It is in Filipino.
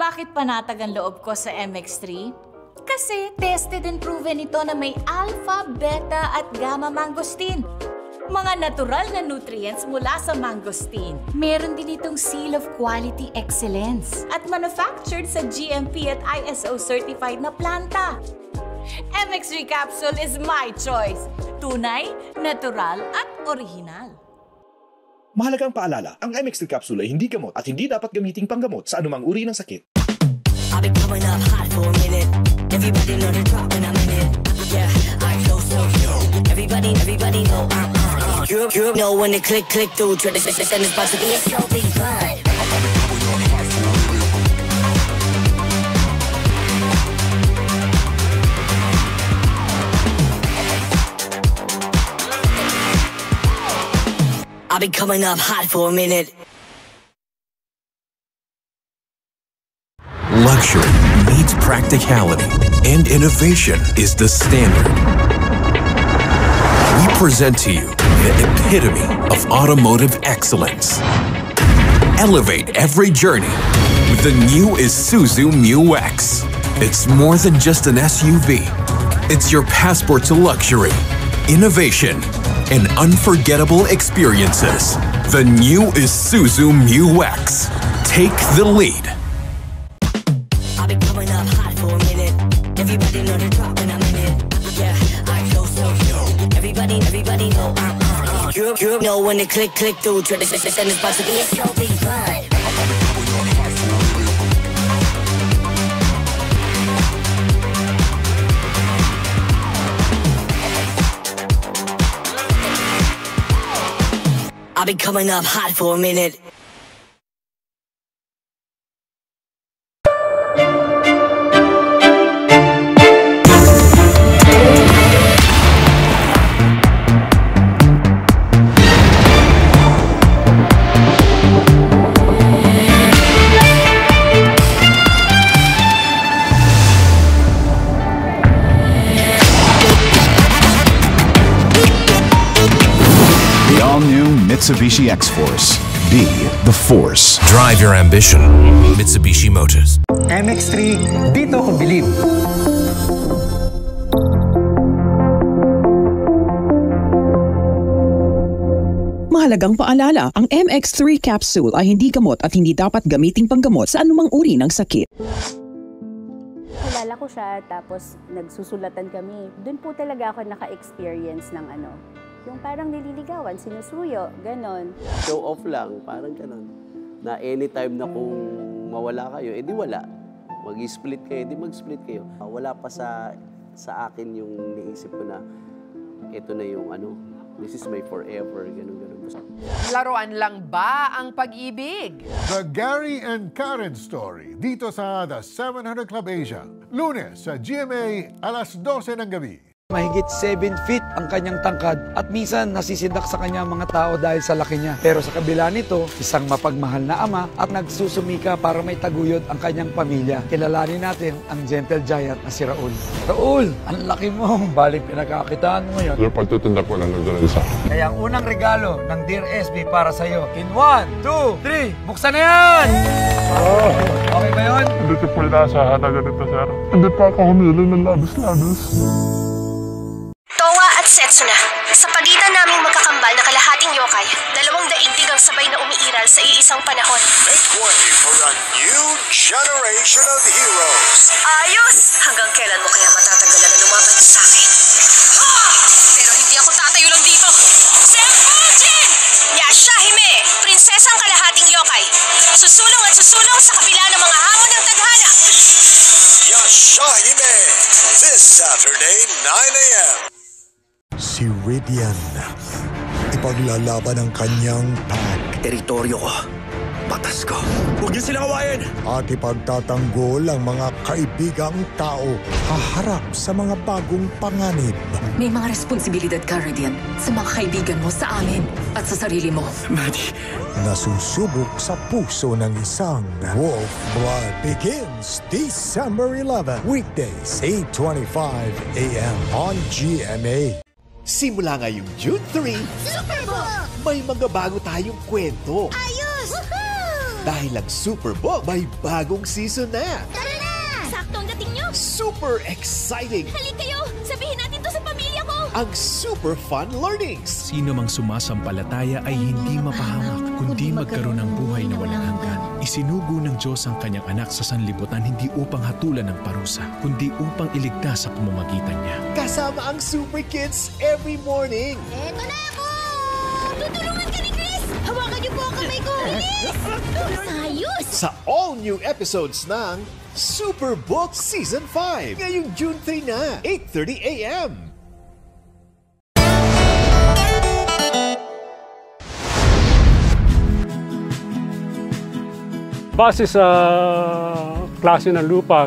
Bakit panatag ang loob ko sa MX3? Kasi tested and proven ito na may alpha, beta at gamma mangosteen. Mga natural na nutrients mula sa mangosteen. Meron din itong seal of quality excellence at manufactured sa GMP at ISO certified na planta. MX3 capsule is my choice. Tunay, natural at original. Mahalagang paalala, ang MX3 capsule ay hindi gamot at hindi dapat gamiting panggamot sa anumang uri ng sakit. I've been coming up hot for a minute. Everybody know the drop when I'm in it. Yeah, I know so. Everybody know I'm You know when it click through to the system is about to be a so big vibe. I've been coming up hot for a minute. Luxury meets practicality, and innovation is the standard. We present to you the epitome of automotive excellence. Elevate every journey with the new Isuzu Mu-X. It's more than just an SUV. It's your passport to luxury, innovation, and unforgettable experiences. The new Isuzu Mu-X. Take the lead. I've been coming up hot for a minute. Everybody know the drop when I'm in it. Yeah, I know so. Everybody know I'm You know when it click through to the system is about to be a so big vibe. I've been coming up hot for a minute. Mitsubishi X-Force. Be the force. Drive your ambition. Mitsubishi Motors. MX3, dito ko bilib. Mahalagang paalala, ang MX3 capsule ay hindi gamot at hindi dapat gamiting panggamot sa anumang uri ng sakit. Kilala ko siya, tapos nagsusulatan kami. Doon po talaga ako naka-experience ng yung parang nililigawan, sinusuyo, ganon. Show off lang, parang ganon. Na anytime na kung mawala kayo, edi wala. Mag-split kayo, edi mag-split kayo. Wala pa sa akin yung niisip ko na ito na yung this is my forever, ganon. Laruan lang ba ang pag-ibig? The Gary and Karen Story, dito sa The 700 Club Asia. Lunes sa GMA, alas 12 ng gabi. Mahigit 7 feet ang kanyang tangkad at minsan nasisindak sa kanya mga tao dahil sa laki niya. Pero sa kabila nito, isang mapagmahal na ama at nagsusumika para may taguyod ang kanyang pamilya. Kilalanin natin ang gentle giant na si Raul. Raul, ang laki mo. Balik pinagkakitaan mo ngayon. Yung pagtutundak ko lang nagdala isa. Kaya ang unang regalo ng Dear SB para sa'yo. In 1, 2, 3, buksan na yan! Oh. Okay ba yun? Hindi ko po inasahan na ganito, sir. Hindi pa ako humili ng labis-labis. Towa at Setsuna, sa pagitan naming magkakambal na kalahating yokai, dalawang daigdig ang sabay na umiiral sa iisang panahon. Make way for a new generation of heroes. Ayos! Hanggang kailan mo kaya matatagalan na lumaban sa akin? Ha! Pero hindi ako tatayo lang dito! Senpujin! Yashahime! Prinsesang kalahating yokai. Susulong at susulong sa kabila ng mga hamon ng tadhana. Yashahime! This Saturday, 9 a.m. Si Ridian, ipaglalaban ang kanyang pack. Teritoryo ko, batas ko. Huwag niyo silang awayin! At ipagtatanggol ang mga kaibigang tao haharap sa mga bagong panganib. May mga responsibilidad ka, Ridian, sa mga kaibigan mo, sa amin, at sa sarili mo. Maddie. Nasusubok sa puso ng isang Wolf Blood begins December 11, weekdays, 8:25 a.m. on GMA. Simula ngayong June 3, Super Bowl! may mga bago tayong kwento. Ayos! Woohoo! Dahil ang Superbook may bagong season na. Tara na! Sakto ang dating nyo! Super exciting! Halik kayo! Sabihin natin to sa pamilya ko! Ang super fun learnings! Sino mang sumasampalataya ay hindi mapahamak, kundi magkaroon ng buhay na walang hanggan. Isinugo ng Diyos ang kanyang anak sa sanlibutan hindi upang hatulan ng parusa, kundi upang iligtas sa pamamagitan niya. Kasama ang Super Kids every morning! Eto na ako! Tutulungan ka ni Chris! Hawakan niyo po ang kamay ko! Bilis! Ayos! Sa all-new episodes ng Superbook Season 5. Ngayong June 3 na, 8:30 a.m. Base sa klase ng lupa,